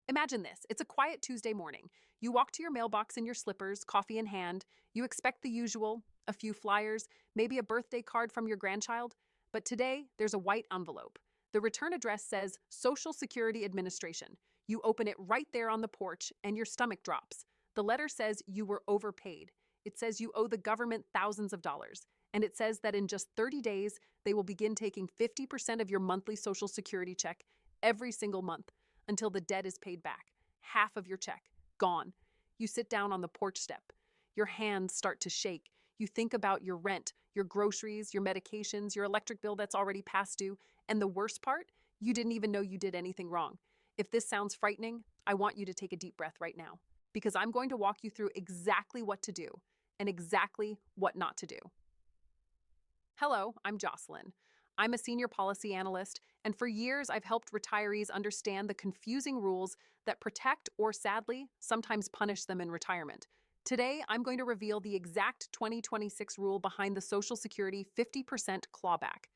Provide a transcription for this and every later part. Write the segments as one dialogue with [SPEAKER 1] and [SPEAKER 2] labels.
[SPEAKER 1] Imagine this. It's a quiet Tuesday morning. You walk to your mailbox in your slippers, coffee in hand. You expect the usual, a few flyers, maybe a birthday card from your grandchild. But today, there's a white envelope. The return address says Social Security Administration. You open it right there on the porch, and your stomach drops. The letter says you were overpaid. It says you owe the government thousands of dollars. And it says that in just 30 days, they will begin taking 50% of your monthly Social Security check every single month until the debt is paid back. Half of your check, gone. You sit down on the porch step. Your hands start to shake. You think about your rent, your groceries, your medications, your electric bill that's already past due, and the worst part, you didn't even know you did anything wrong. If this sounds frightening, I want you to take a deep breath right now, because I'm going to walk you through exactly what to do and exactly what not to do. Hello, I'm Jocelyn. I'm a Senior Policy Analyst, and for years I've helped retirees understand the confusing rules that protect or, sadly, sometimes punish them in retirement. Today, I'm going to reveal the exact 2026 rule behind the Social Security 50% clawback.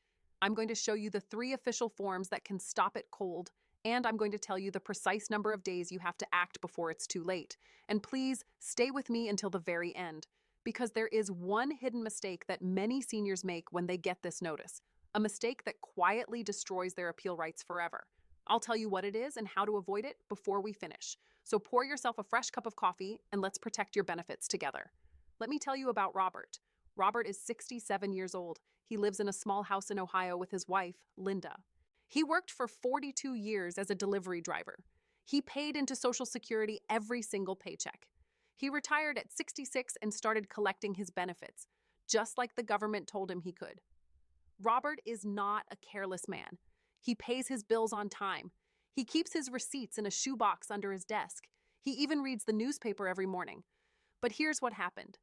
[SPEAKER 1] I'm going to show you the 3 official forms that can stop it cold, and I'm going to tell you the precise number of days you have to act before it's too late. And please, stay with me until the very end, because there is one hidden mistake that many seniors make when they get this notice. A mistake that quietly destroys their appeal rights forever. I'll tell you what it is and how to avoid it before we finish. So pour yourself a fresh cup of coffee and let's protect your benefits together. Let me tell you about Robert. Robert is 67 years old. He lives in a small house in Ohio with his wife, Linda. He worked for 42 years as a delivery driver. He paid into Social Security every single paycheck. He retired at 66 and started collecting his benefits, just like the government told him he could. Robert is not a careless man. He pays his bills on time. He keeps his receipts in a shoebox under his desk. He even reads the newspaper every morning. But here's what happened.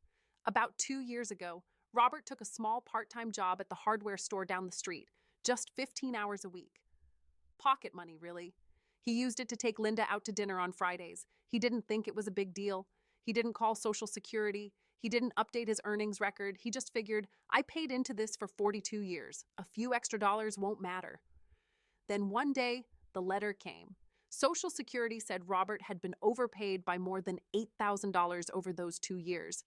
[SPEAKER 1] About 2 years ago, Robert took a small part-time job at the hardware store down the street, just 15 hours a week. Pocket money, really. He used it to take Linda out to dinner on Fridays. He didn't think it was a big deal. He didn't call Social Security. He didn't update his earnings record. He just figured, I paid into this for 42 years. A few extra dollars won't matter. Then one day, the letter came. Social Security said Robert had been overpaid by more than $8,000 over those 2 years.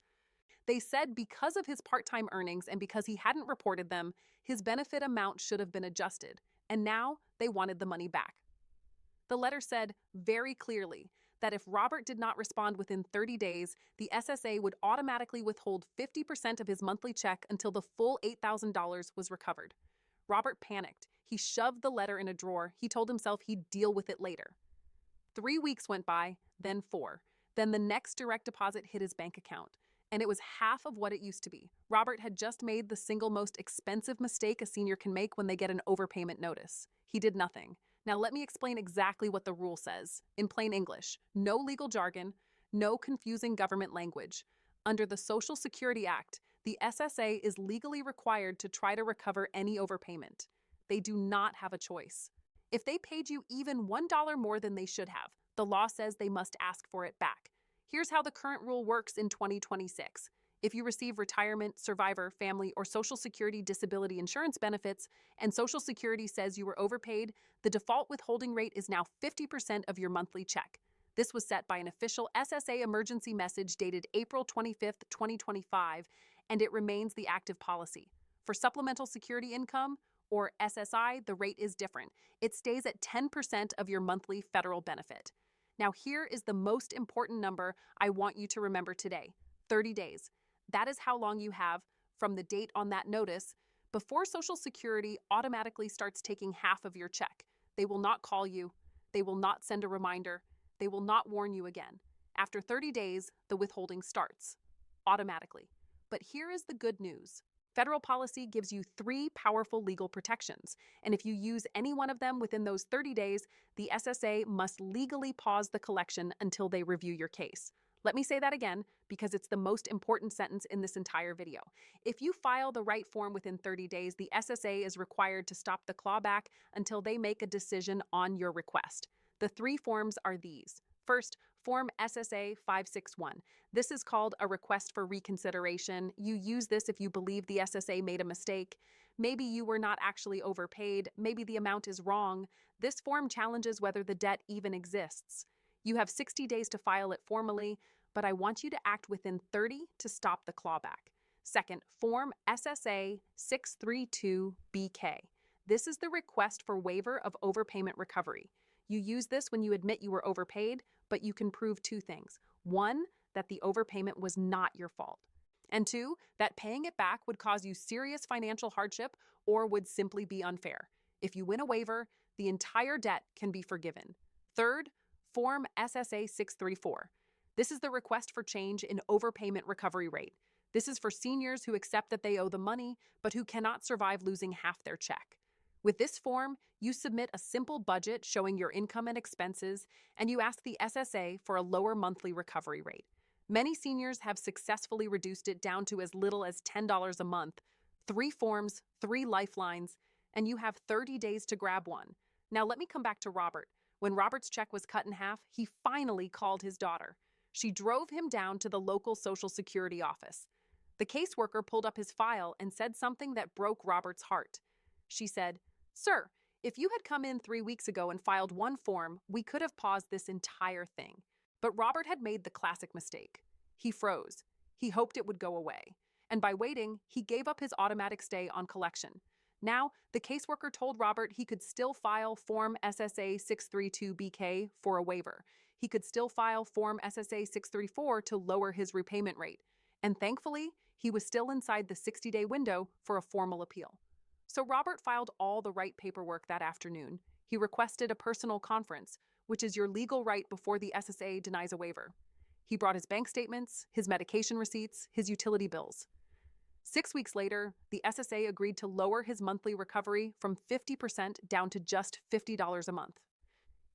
[SPEAKER 1] They said because of his part-time earnings and because he hadn't reported them, his benefit amount should have been adjusted, and now they wanted the money back. The letter said very clearly that if Robert did not respond within 30 days, the SSA would automatically withhold 50% of his monthly check until the full $8,000 was recovered. Robert panicked. He shoved the letter in a drawer. He told himself he'd deal with it later. 3 weeks went by, then 4. Then the next direct deposit hit his bank account, and it was half of what it used to be. Robert had just made the single most expensive mistake a senior can make when they get an overpayment notice. He did nothing. Now let me explain exactly what the rule says. In plain English, no legal jargon, no confusing government language. Under the Social Security Act, the SSA is legally required to try to recover any overpayment. They do not have a choice. If they paid you even $1 more than they should have, the law says they must ask for it back. Here's how the current rule works in 2026. If you receive retirement, survivor, family, or Social Security disability insurance benefits, and Social Security says you were overpaid, the default withholding rate is now 50% of your monthly check. This was set by an official SSA emergency message dated April 25, 2025, and it remains the active policy. For supplemental security income, or SSI, the rate is different. It stays at 10% of your monthly federal benefit. Now here is the most important number I want you to remember today: 30 days. That is how long you have from the date on that notice before Social Security automatically starts taking half of your check. They will not call you. They will not send a reminder. They will not warn you again. After 30 days, the withholding starts automatically. But here is the good news. Federal policy gives you 3 powerful legal protections, and if you use any one of them within those 30 days, the SSA must legally pause the collection until they review your case. Let me say that again, because it's the most important sentence in this entire video. If you file the right form within 30 days, the SSA is required to stop the clawback until they make a decision on your request. The 3 forms are these. First, Form SSA-561. This is called a request for reconsideration. You use this if you believe the SSA made a mistake. Maybe you were not actually overpaid. Maybe the amount is wrong. This form challenges whether the debt even exists. You have 60 days to file it formally, but I want you to act within 30 to stop the clawback. Second, Form SSA-632-BK. This is the request for waiver of overpayment recovery. You use this when you admit you were overpaid, but you can prove two things. One, that the overpayment was not your fault. And two, that paying it back would cause you serious financial hardship or would simply be unfair. If you win a waiver, the entire debt can be forgiven. Third, Form SSA-634. This is the request for change in overpayment recovery rate. This is for seniors who accept that they owe the money, but who cannot survive losing half their check. With this form, you submit a simple budget showing your income and expenses, and you ask the SSA for a lower monthly recovery rate. Many seniors have successfully reduced it down to as little as $10 a month. 3 forms, 3 lifelines, and you have 30 days to grab one. Now let me come back to Robert. When Robert's check was cut in half, he finally called his daughter. She drove him down to the local Social Security office. The caseworker pulled up his file and said something that broke Robert's heart. She said, "Sir, if you had come in 3 weeks ago and filed one form, we could have paused this entire thing." But Robert had made the classic mistake. He froze. He hoped it would go away. And by waiting, he gave up his automatic stay on collection. Now, the caseworker told Robert he could still file Form SSA-632-BK for a waiver. He could still file Form SSA-634 to lower his repayment rate. And thankfully, he was still inside the 60-day window for a formal appeal. So Robert filed all the right paperwork that afternoon. He requested a personal conference, which is your legal right before the SSA denies a waiver. He brought his bank statements, his medication receipts, his utility bills. 6 weeks later, the SSA agreed to lower his monthly recovery from 50% down to just $50 a month.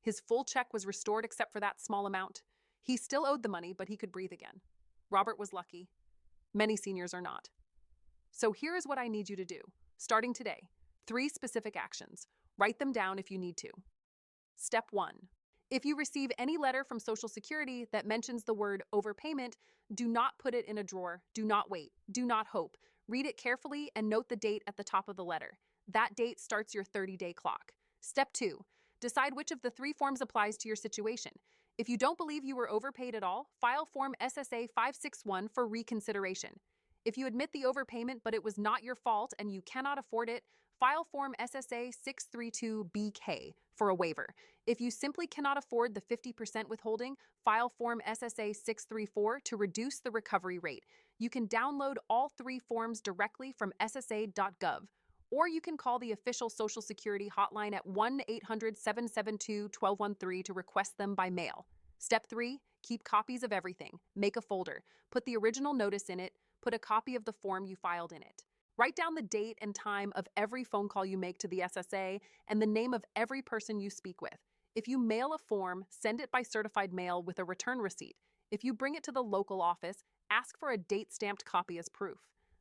[SPEAKER 1] His full check was restored except for that small amount. He still owed the money, but he could breathe again. Robert was lucky. Many seniors are not. So here is what I need you to do. Starting today, 3 specific actions. Write them down if you need to. Step 1. If you receive any letter from Social Security that mentions the word overpayment, do not put it in a drawer. Do not wait. Do not hope. Read it carefully and note the date at the top of the letter. That date starts your 30-day clock. Step 2. Decide which of the 3 forms applies to your situation. If you don't believe you were overpaid at all, file Form SSA-561 for reconsideration. If you admit the overpayment but it was not your fault and you cannot afford it, file Form SSA-632-BK for a waiver. If you simply cannot afford the 50% withholding, file Form SSA-634 to reduce the recovery rate. You can download all 3 forms directly from ssa.gov, or you can call the official Social Security hotline at 1-800-772-1213 to request them by mail. Step 3, keep copies of everything. Make a folder. Put the original notice in it. Put a copy of the form you filed in it. Write down the date and time of every phone call you make to the SSA and the name of every person you speak with. If you mail a form, send it by certified mail with a return receipt. If you bring it to the local office, ask for a date-stamped copy as proof.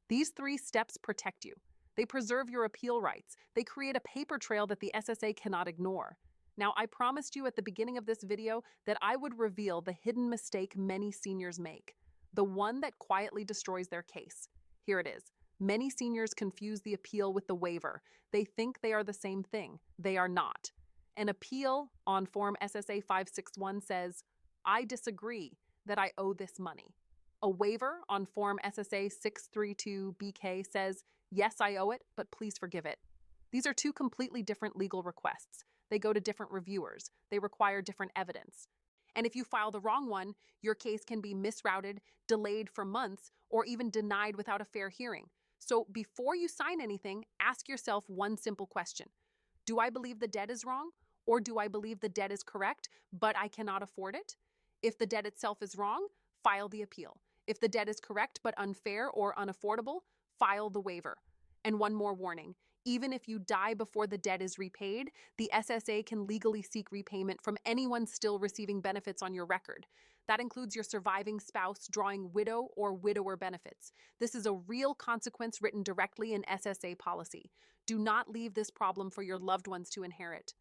[SPEAKER 1] These 3 steps protect you. They preserve your appeal rights. They create a paper trail that the SSA cannot ignore. Now, I promised you at the beginning of this video that I would reveal the hidden mistake many seniors make, the one that quietly destroys their case. Here it is. Many seniors confuse the appeal with the waiver. They think they are the same thing. They are not. An appeal on Form SSA-561 says, "I disagree that I owe this money." A waiver on Form SSA-632-BK says, "Yes, I owe it, but please forgive it." These are 2 completely different legal requests. They go to different reviewers. They require different evidence. And if you file the wrong one, your case can be misrouted, delayed for months, or even denied without a fair hearing. So before you sign anything, ask yourself one simple question. Do I believe the debt is wrong? Or do I believe the debt is correct, but I cannot afford it? If the debt itself is wrong, file the appeal. If the debt is correct but unfair or unaffordable, file the waiver. And one more warning. Even if you die before the debt is repaid, the SSA can legally seek repayment from anyone still receiving benefits on your record. That includes your surviving spouse drawing widow or widower benefits. This is a real consequence written directly in SSA policy. Do not leave this problem for your loved ones to inherit.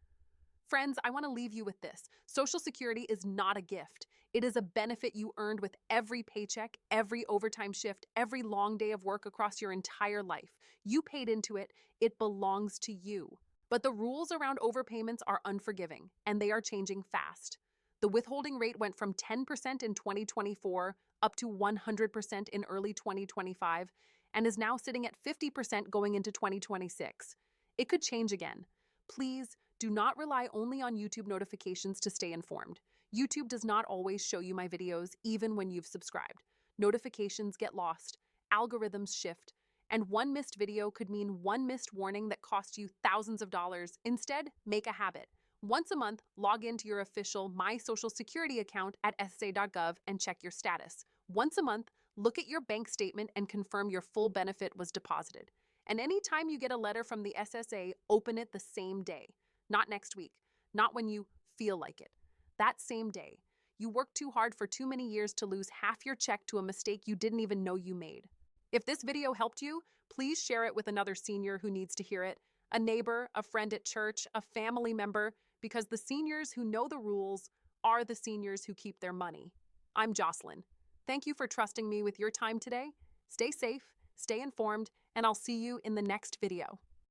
[SPEAKER 1] Friends, I want to leave you with this. Social Security is not a gift. It is a benefit you earned with every paycheck, every overtime shift, every long day of work across your entire life. You paid into it. It belongs to you. But the rules around overpayments are unforgiving, and they are changing fast. The withholding rate went from 10% in 2024 up to 100% in early 2025 and is now sitting at 50% going into 2026. It could change again. Please do not rely only on YouTube notifications to stay informed. YouTube does not always show you my videos even when you've subscribed. Notifications get lost, algorithms shift, and one missed video could mean one missed warning that cost you thousands of dollars. Instead, make a habit. Once a month, log into your official My Social Security account at SSA.gov and check your status. Once a month, look at your bank statement and confirm your full benefit was deposited. And anytime you get a letter from the SSA, open it the same day. Not next week. Not when you feel like it. That same day. You worked too hard for too many years to lose half your check to a mistake you didn't even know you made. If this video helped you, please share it with another senior who needs to hear it, a neighbor, a friend at church, a family member, because the seniors who know the rules are the seniors who keep their money. I'm Jocelyn. Thank you for trusting me with your time today. Stay safe, stay informed, and I'll see you in the next video.